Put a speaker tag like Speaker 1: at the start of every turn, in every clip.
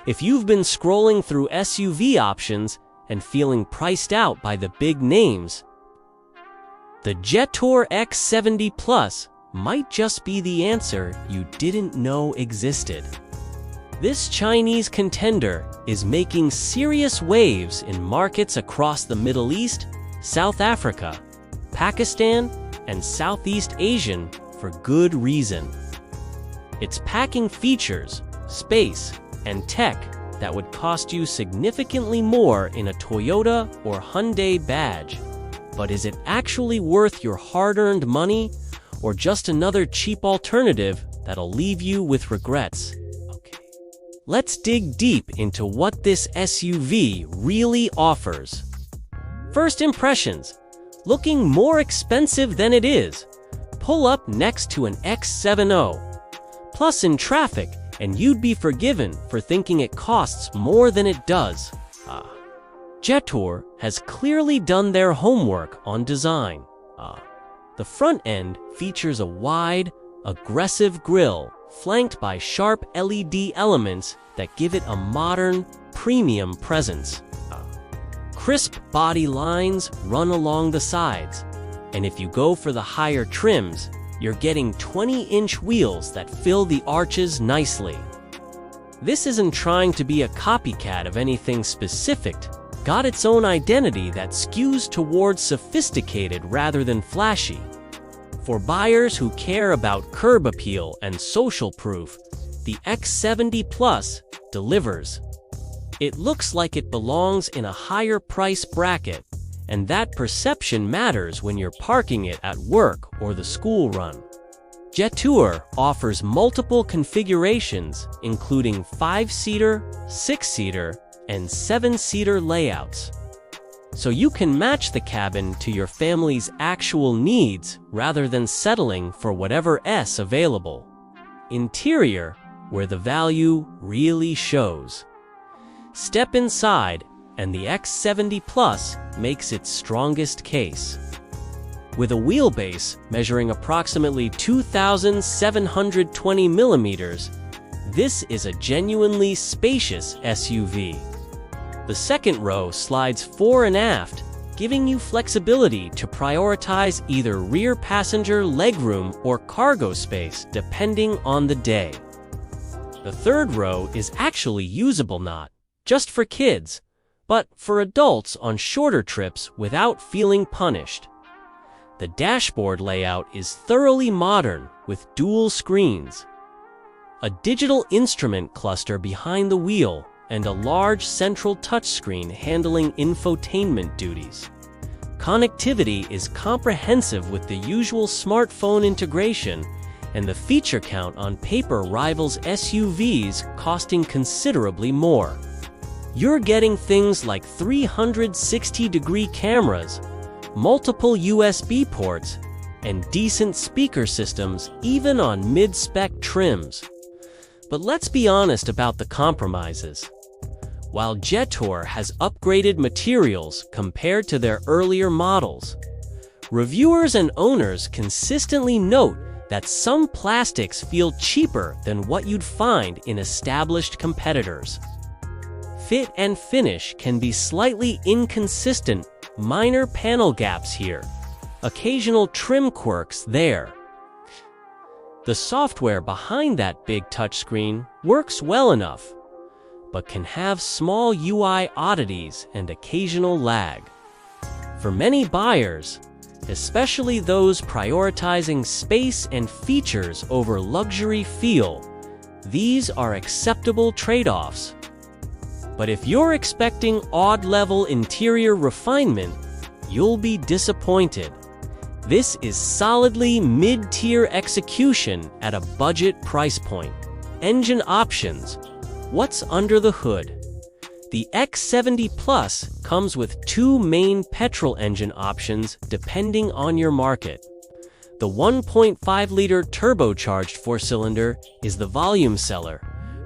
Speaker 1: If you've been scrolling through SUV options and feeling priced out by the big names, the Jetour X70 Plus might just be the answer you didn't know existed. This Chinese contender is making serious waves in markets across the Middle East, South Africa, Pakistan, and Southeast Asia for good reason. It's packing features, space, and tech that would cost you significantly more in a Toyota or Hyundai badge. But is it actually worth your hard-earned money, or just another cheap alternative that'll leave you with regrets? Let's dig deep into what this SUV really offers. First impressions: looking more expensive than it is. Pull up next to an X70 Plus in traffic, and you'd be forgiven for thinking it costs more than it does. Jetour has clearly done their homework on design. The front end features a wide, aggressive grille flanked by sharp LED elements that give it a modern, premium presence. Crisp body lines run along the sides, and if you go for the higher trims, you're getting 20-inch wheels that fill the arches nicely. This isn't trying to be a copycat of anything specific, got its own identity that skews towards sophisticated rather than flashy. For buyers who care about curb appeal and social proof, the X70 Plus delivers. It looks like it belongs in a higher price bracket, and that perception matters when you're parking it at work or the school run. Jetour offers multiple configurations, including 5-seater, 6-seater, and 7-seater layouts. So you can match the cabin to your family's actual needs rather than settling for whatever is available. Interior, where the value really shows. Step inside, and the X70 Plus makes its strongest case. With a wheelbase measuring approximately 2,720 millimeters, this is a genuinely spacious SUV. The second row slides fore and aft, giving you flexibility to prioritize either rear passenger legroom or cargo space depending on the day. The third row is actually usable, not just for kids, but for adults on shorter trips without feeling punished. The dashboard layout is thoroughly modern with dual screens, a digital instrument cluster behind the wheel, and a large central touchscreen handling infotainment duties. Connectivity is comprehensive with the usual smartphone integration, and the feature count on paper rivals SUVs costing considerably more. You're getting things like 360-degree cameras, multiple USB ports, and decent speaker systems even on mid-spec trims. But let's be honest about the compromises. While Jetour has upgraded materials compared to their earlier models, reviewers and owners consistently note that some plastics feel cheaper than what you'd find in established competitors. Fit and finish can be slightly inconsistent, minor panel gaps here, occasional trim quirks there. The software behind that big touchscreen works well enough, but can have small UI oddities and occasional lag. For many buyers, especially those prioritizing space and features over luxury feel, these are acceptable trade-offs. But if you're expecting odd-level interior refinement, you'll be disappointed. This is solidly mid-tier execution at a budget price point. Engine options. What's under the hood? The X70 Plus comes with two main petrol engine options depending on your market. The 1.5-liter turbocharged four-cylinder is the volume seller,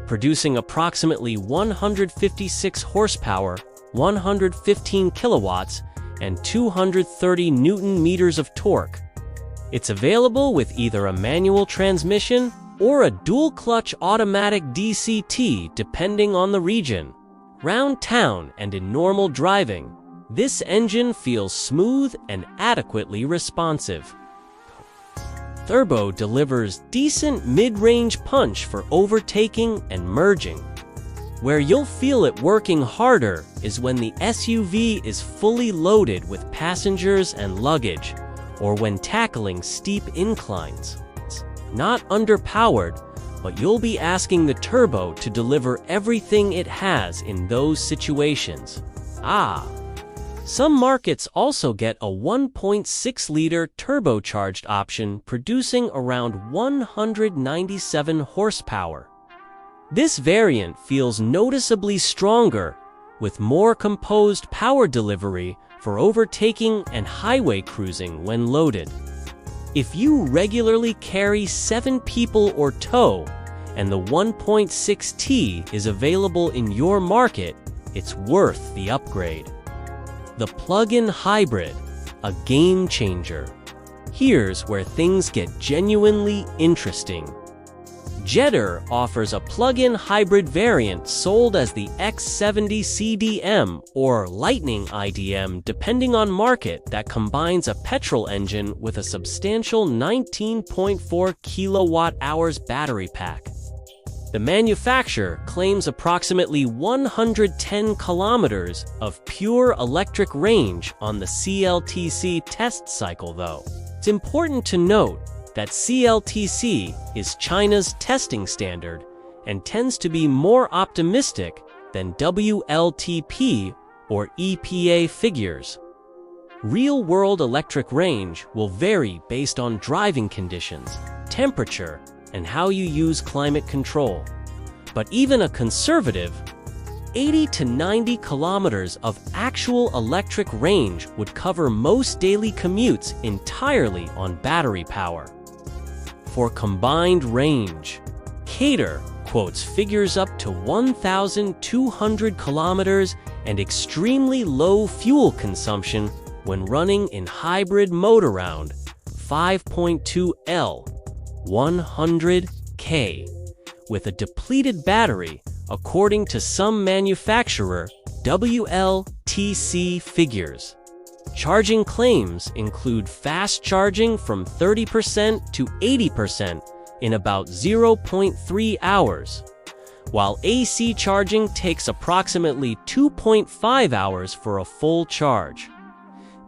Speaker 1: producing approximately 156 horsepower, 115 kilowatts, and 230 Newton meters of torque. It's available with either a manual transmission or a dual-clutch automatic DCT depending on the region. Round town and in normal driving, this engine feels smooth and adequately responsive. Turbo delivers decent mid-range punch for overtaking and merging. Where you'll feel it working harder is when the SUV is fully loaded with passengers and luggage, or when tackling steep inclines. Not underpowered, but you'll be asking the Turbo to deliver everything it has in those situations. Some markets also get a 1.6-liter turbocharged option producing around 197 horsepower. This variant feels noticeably stronger, with more composed power delivery for overtaking and highway cruising when loaded. If you regularly carry 7 people or tow, and the 1.6T is available in your market, it's worth the upgrade. The plug-in hybrid, a game changer. Here's where things get genuinely interesting. Jetour offers a plug-in hybrid variant sold as the X70 CDM or Lightning IDM depending on market that combines a petrol engine with a substantial 19.4 kilowatt-hours battery pack. The manufacturer claims approximately 110 kilometers of pure electric range on the CLTC test cycle though. It's important to note that CLTC is China's testing standard and tends to be more optimistic than WLTP or EPA figures. Real-world electric range will vary based on driving conditions, temperature, and how you use climate control. But even a conservative 80 to 90 kilometers of actual electric range would cover most daily commutes entirely on battery power. For combined range, Jetour quotes figures up to 1,200 kilometers and extremely low fuel consumption when running in hybrid mode around 5.2 L, 100 K, with a depleted battery, according to some manufacturer WLTC figures. Charging claims include fast charging from 30% to 80% in about 0.3 hours, while AC charging takes approximately 2.5 hours for a full charge.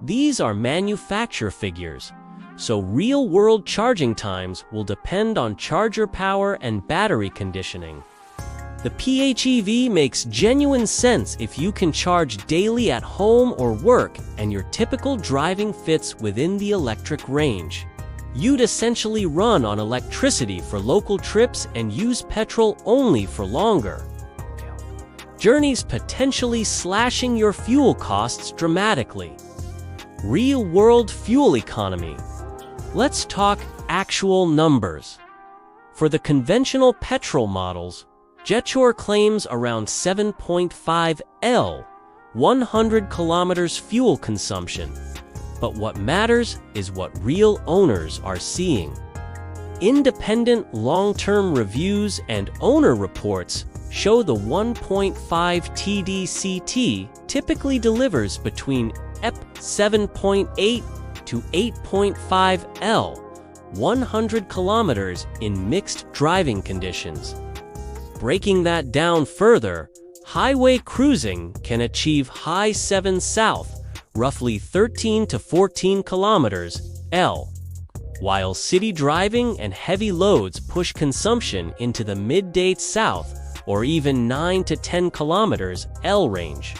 Speaker 1: These are manufacturer figures, so real-world charging times will depend on charger power and battery conditioning. The PHEV makes genuine sense if you can charge daily at home or work and your typical driving fits within the electric range. You'd essentially run on electricity for local trips and use petrol only for longer journeys, potentially slashing your fuel costs dramatically. Real-world fuel economy. Let's talk actual numbers. For the conventional petrol models, Jetour claims around 7.5 L, 100 kilometers fuel consumption. But what matters is what real owners are seeing. Independent long-term reviews and owner reports show the 1.5 TDCT typically delivers between 7.8 to 8.5 L, 100 kilometers in mixed driving conditions. Breaking that down further, highway cruising can achieve high 7 south, roughly 13 to 14 kilometers L, while city driving and heavy loads push consumption into the midday south or even 9 to 10 kilometers L range.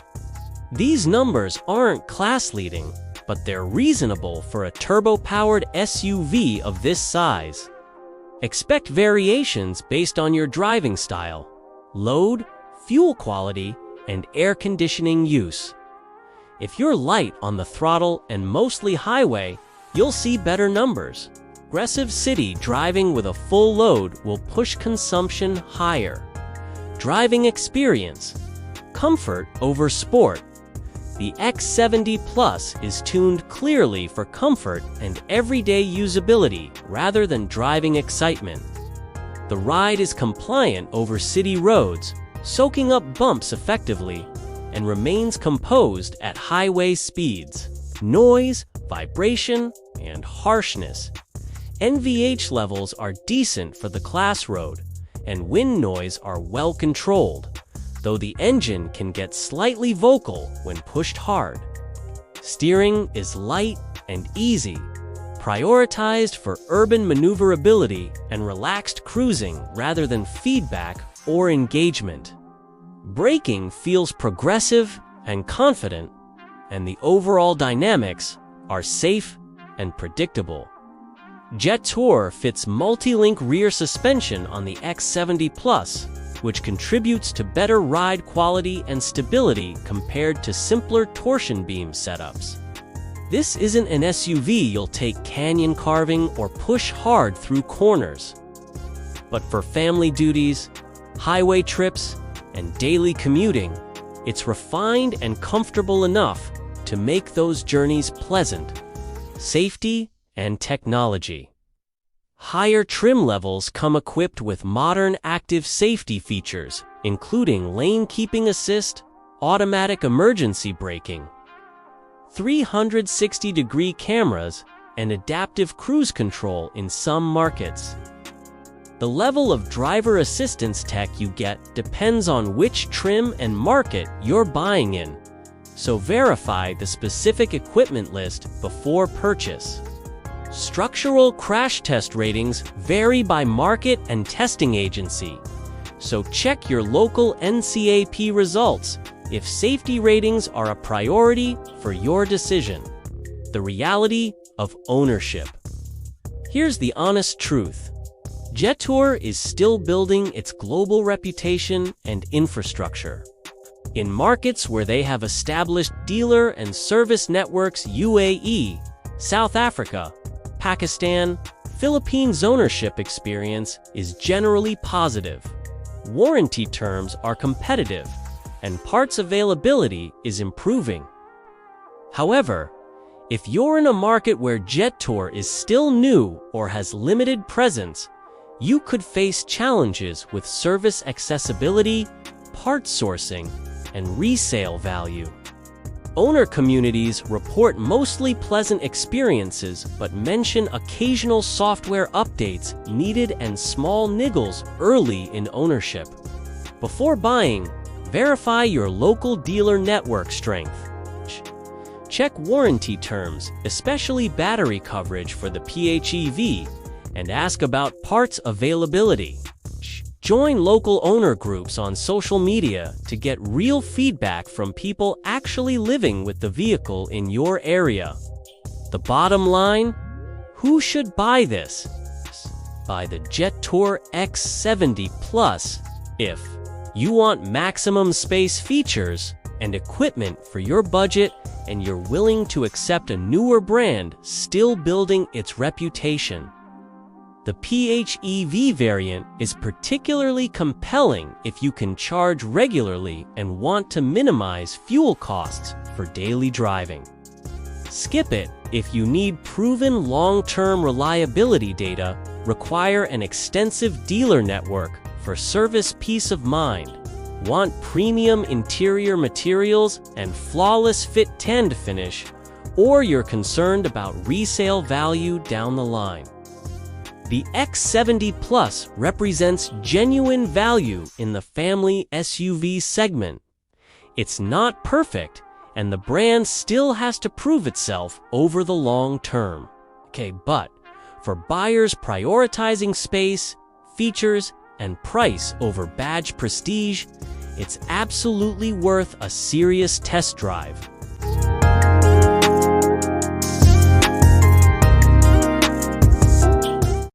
Speaker 1: These numbers aren't class-leading, but they're reasonable for a turbo-powered SUV of this size. Expect variations based on your driving style, load, fuel quality, and air conditioning use. If you're light on the throttle and mostly highway, you'll see better numbers. Aggressive city driving with a full load will push consumption higher. Driving experience. Comfort over sport. The X70 Plus is tuned clearly for comfort and everyday usability rather than driving excitement. The ride is compliant over city roads, soaking up bumps effectively, and remains composed at highway speeds. Noise, vibration, and harshness. NVH levels are decent for the class road, and wind noise are well controlled, though the engine can get slightly vocal when pushed hard. Steering is light and easy, prioritized for urban maneuverability and relaxed cruising rather than feedback or engagement. Braking feels progressive and confident, and the overall dynamics are safe and predictable. Jetour fits multi-link rear suspension on the X70 Plus, which contributes to better ride quality and stability compared to simpler torsion beam setups. This isn't an SUV you'll take canyon carving or push hard through corners. But for family duties, highway trips, and daily commuting, it's refined and comfortable enough to make those journeys pleasant. Safety and technology. Higher trim levels come equipped with modern active safety features, including lane keeping assist, automatic emergency braking, 360-degree cameras, and adaptive cruise control in some markets. The level of driver assistance tech you get depends on which trim and market you're buying in, so verify the specific equipment list before purchase. Structural crash test ratings vary by market and testing agency, so check your local NCAP results if safety ratings are a priority for your decision. The reality of ownership. Here's the honest truth. Jetour is still building its global reputation and infrastructure. In markets where they have established dealer and service networks UAE, South Africa, Pakistan, Philippines, ownership experience is generally positive. Warranty terms are competitive, and parts availability is improving. However, if you're in a market where Jetour is still new or has limited presence, you could face challenges with service accessibility, parts sourcing, and resale value. Owner communities report mostly pleasant experiences but mention occasional software updates needed and small niggles early in ownership. Before buying, verify your local dealer network strength. Check warranty terms, especially battery coverage for the PHEV, and ask about parts availability. Join local owner groups on social media to get real feedback from people actually living with the vehicle in your area. The bottom line? Who should buy this? Buy the Jetour X70 Plus if you want maximum space features and equipment for your budget and you're willing to accept a newer brand still building its reputation. The PHEV variant is particularly compelling if you can charge regularly and want to minimize fuel costs for daily driving. Skip it if you need proven long-term reliability data, require an extensive dealer network for service peace of mind, want premium interior materials and flawless fit tan to finish, or you're concerned about resale value down the line. The X70 Plus represents genuine value in the family SUV segment. It's not perfect, and the brand still has to prove itself over the long term. But for buyers prioritizing space, features, and price over badge prestige, it's absolutely worth a serious test drive.